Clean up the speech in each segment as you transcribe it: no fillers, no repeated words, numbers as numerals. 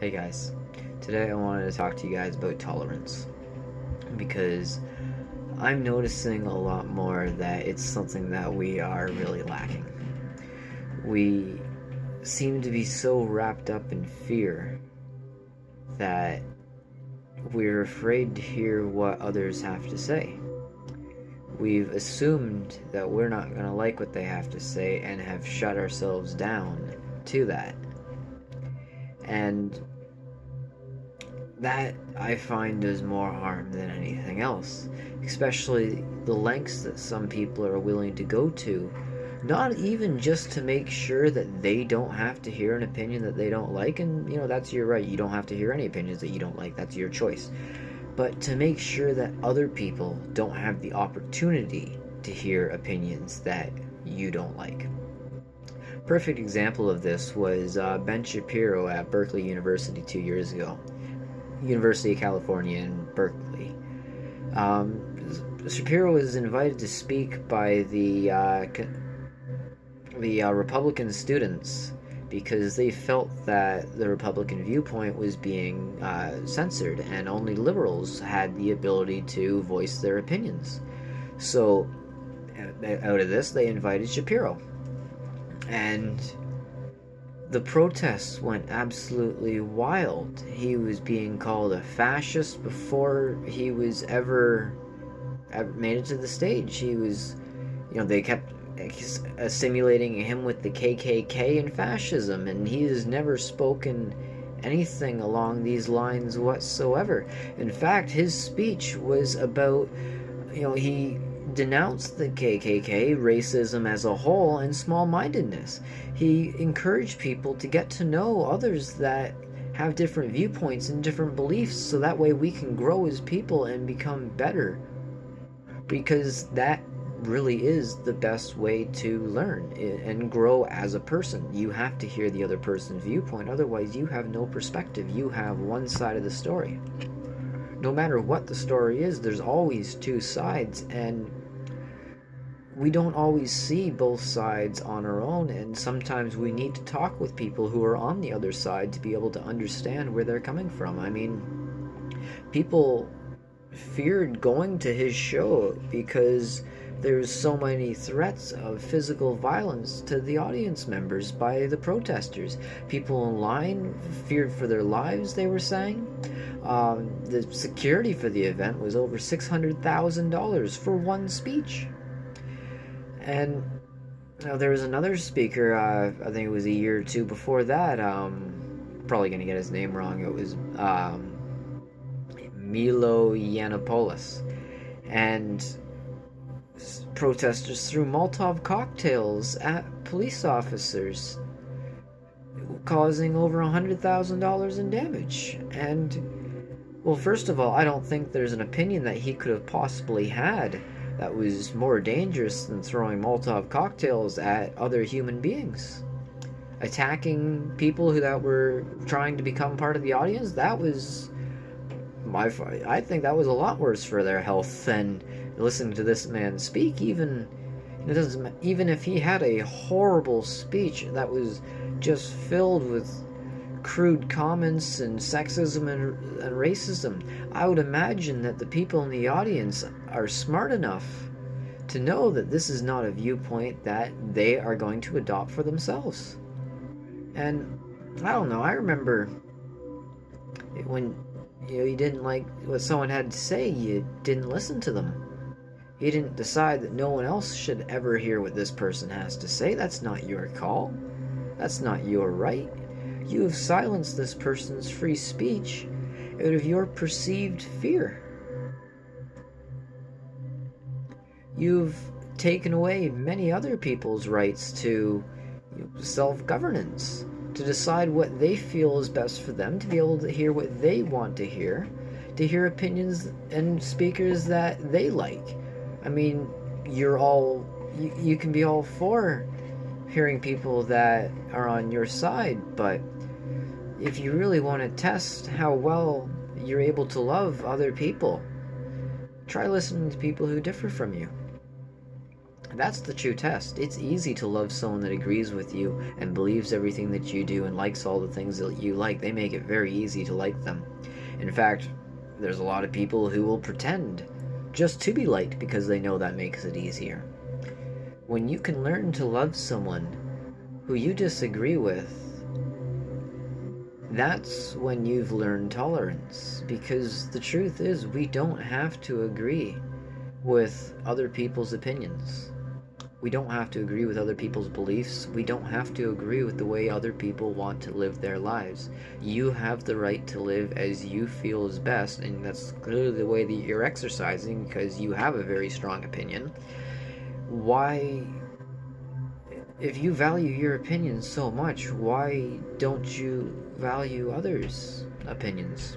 Hey guys, today I wanted to talk to you guys about tolerance because I'm noticing a lot more that it's something that we are really lacking. We seem to be so wrapped up in fear that we're afraid to hear what others have to say. We've assumed that we're not going to like what they have to say and have shut ourselves down to that. And that, I find, does more harm than anything else. Especially the lengths that some people are willing to go to, not even just to make sure that they don't have to hear an opinion that they don't like, and that's your right, you don't have to hear any opinions that you don't like, that's your choice. But to make sure that other people don't have the opportunity to hear opinions that you don't like. Perfect example of this was Ben Shapiro at Berkeley University 2 years ago. University of California in Berkeley. Shapiro was invited to speak by the Republican students because they felt that the Republican viewpoint was being censored and only liberals had the ability to voice their opinions. So out of this, they invited Shapiro. And the protests went absolutely wild. He was being called a fascist before he was ever made it to the stage. He was, they kept assimilating him with the KKK and fascism, and he has never spoken anything along these lines whatsoever. In fact, his speech was about, he denounced the KKK, racism as a whole, and small-mindedness. He encouraged people to get to know others that have different viewpoints and different beliefs, so that way we can grow as people and become better. Because that really is the best way to learn and grow as a person. You have to hear the other person's viewpoint, otherwise you have no perspective. You have one side of the story. No matter what the story is, there's always two sides, and we don't always see both sides on our own, and sometimes we need to talk with people who are on the other side to be able to understand where they're coming from. I mean, people feared going to his show because there's so many threats of physical violence to the audience members by the protesters. People in line feared for their lives, they were saying. The security for the event was over $600,000 for one speech. And there was another speaker, I think it was a year or two before that, probably going to get his name wrong, it was Milo Yiannopoulos. And protesters threw Molotov cocktails at police officers, causing over $100,000 in damage. And, well, first of all, I don't think there's an opinion that he could have possibly had that was more dangerous than throwing Molotov cocktails at other human beings. Attacking people that were trying to become part of the audience, that was, I think that was a lot worse for their health than listening to this man speak. Even if he had a horrible speech that was just filled with crude comments and sexism and racism, I would imagine that the people in the audience are smart enough to know that this is not a viewpoint that they are going to adopt for themselves. And I don't know, I remember when you didn't like what someone had to say, you didn't listen to them. You didn't decide that no one else should ever hear what this person has to say. That's not your call. That's not your right. You have silenced this person's free speech out of your perceived fear. You've taken away many other people's rights to self-governance, to decide what they feel is best for them, to be able to hear what they want to hear opinions and speakers that they like. I mean, you can be all for hearing people that are on your side, but if you really want to test how well you're able to love other people, try listening to people who differ from you. That's the true test. It's easy to love someone that agrees with you and believes everything that you do and likes all the things that you like. They make it very easy to like them. In fact, there's a lot of people who will pretend just to be liked because they know that makes it easier. When you can learn to love someone who you disagree with, that's when you've learned tolerance. Because the truth is, we don't have to agree with other people's opinions. We don't have to agree with other people's beliefs. We don't have to agree with the way other people want to live their lives. You have the right to live as you feel is best, and that's clearly the way that you're exercising because you have a very strong opinion. Why, if you value your opinion so much, why don't you value others' opinions?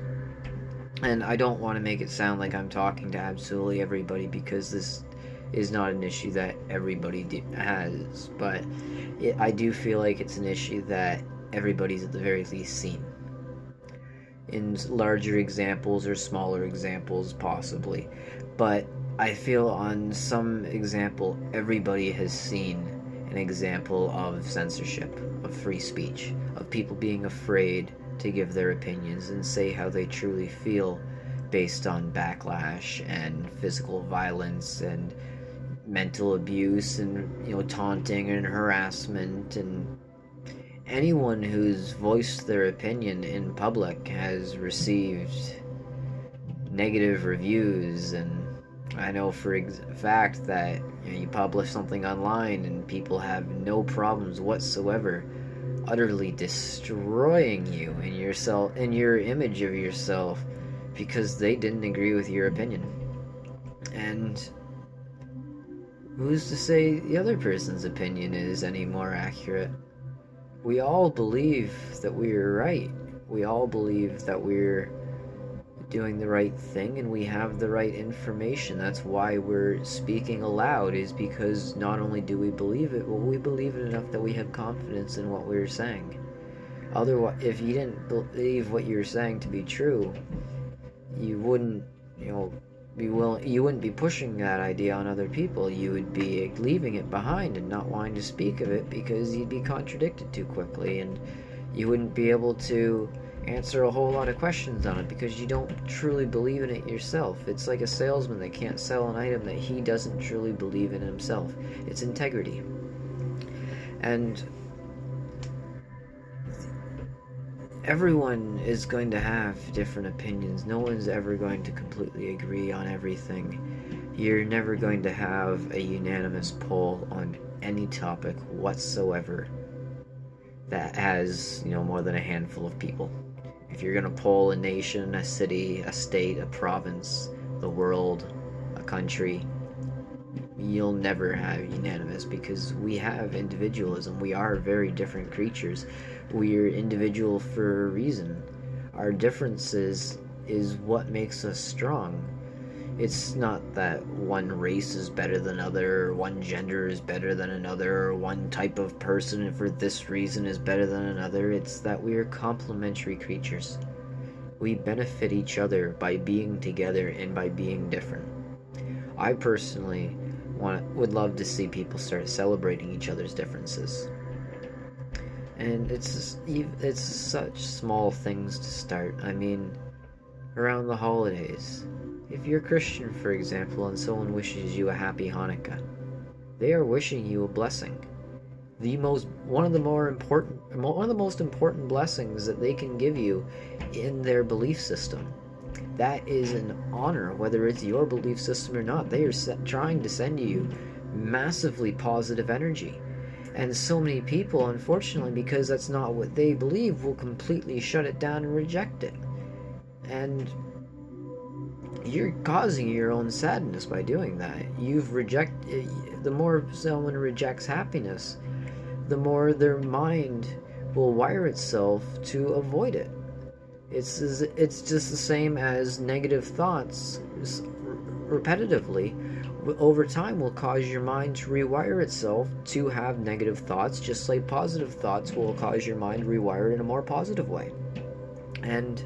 And I don't want to make it sound like I'm talking to absolutely everybody, because this is not an issue that everybody has, but I do feel like it's an issue that everybody's at the very least seen. In larger examples or smaller examples, possibly. But I feel on some example, everybody has seen an example of censorship, of free speech, of people being afraid to give their opinions and say how they truly feel based on backlash and physical violence and mental abuse and, taunting and harassment. And anyone who's voiced their opinion in public has received negative reviews. And I know for a fact that you publish something online and people have no problems whatsoever utterly destroying you and yourself and your image of yourself because they didn't agree with your opinion. And who's to say the other person's opinion is any more accurate? We all believe that we're right. We all believe that we're doing the right thing and we have the right information. That's why we're speaking aloud, is because not only do we believe it, but we believe it enough that we have confidence in what we're saying. Otherwise, if you didn't believe what you're saying to be true, you wouldn't, you wouldn't be pushing that idea on other people. You would be leaving it behind and not wanting to speak of it because you'd be contradicted too quickly, and you wouldn't be able to answer a whole lot of questions on it because you don't truly believe in it yourself. It's like a salesman that can't sell an item that he doesn't truly believe in himself. It's integrity. And everyone is going to have different opinions. No one's ever going to completely agree on everything. You're never going to have a unanimous poll on any topic whatsoever that has, more than a handful of people. If you're going to poll a nation, a city, a state, a province, the world, a country, you'll never have unanimous, because we have individualism. We are very different creatures. We're individual for a reason. Our differences is what makes us strong. It's not that one race is better than another, or one gender is better than another, or one type of person for this reason is better than another. It's that we are complementary creatures. We benefit each other by being together and by being different. I personally would love to see people start celebrating each other's differences. And it's such small things to start. I mean, around the holidays, if you're Christian, for example, and someone wishes you a happy Hanukkah, they are wishing you a blessing. One of the most important blessings that they can give you in their belief system. That is an honor, whether it's your belief system or not. They are trying to send you massively positive energy. And so many people, unfortunately, because that's not what they believe, will completely shut it down and reject it. And you're causing your own sadness by doing that. The more someone rejects happiness, the more their mind will wire itself to avoid it. It's just the same as negative thoughts repetitively over time will cause your mind to rewire itself to have negative thoughts, just like positive thoughts will cause your mind to rewire in a more positive way. And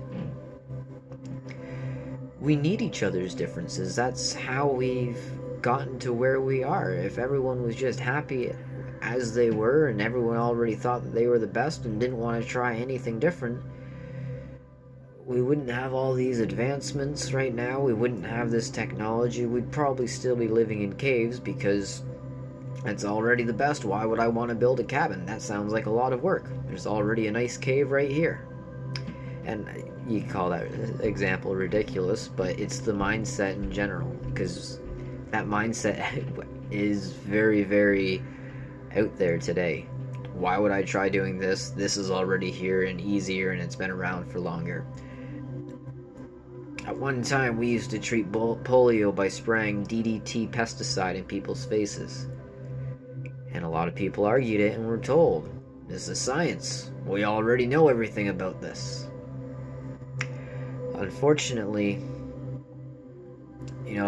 we need each other's differences. That's how we've gotten to where we are. If everyone was just happy as they were and everyone already thought that they were the best and didn't want to try anything different, we wouldn't have all these advancements right now. We wouldn't have this technology. We'd probably still be living in caves because it's already the best. Why would I want to build a cabin? That sounds like a lot of work. There's already a nice cave right here. And you call that example ridiculous, but it's the mindset in general, because that mindset is very, very out there today. Why would I try doing this? This is already here and easier, and it's been around for longer. At one time, we used to treat polio by spraying DDT pesticide in people's faces. And a lot of people argued it and were told, this is science. We already know everything about this. Unfortunately, you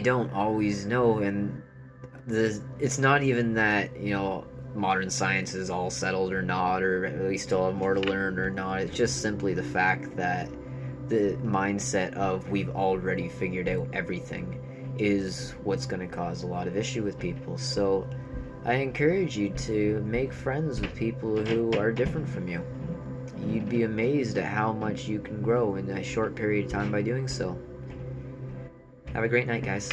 don't always know, and it's not even that, modern science is all settled or not, or we still have more to learn or not. It's just simply the fact that the mindset of we've already figured out everything is what's going to cause a lot of issue with people. So I encourage you to make friends with people who are different from you. You'd be amazed at how much you can grow in a short period of time by doing so. Have a great night, guys.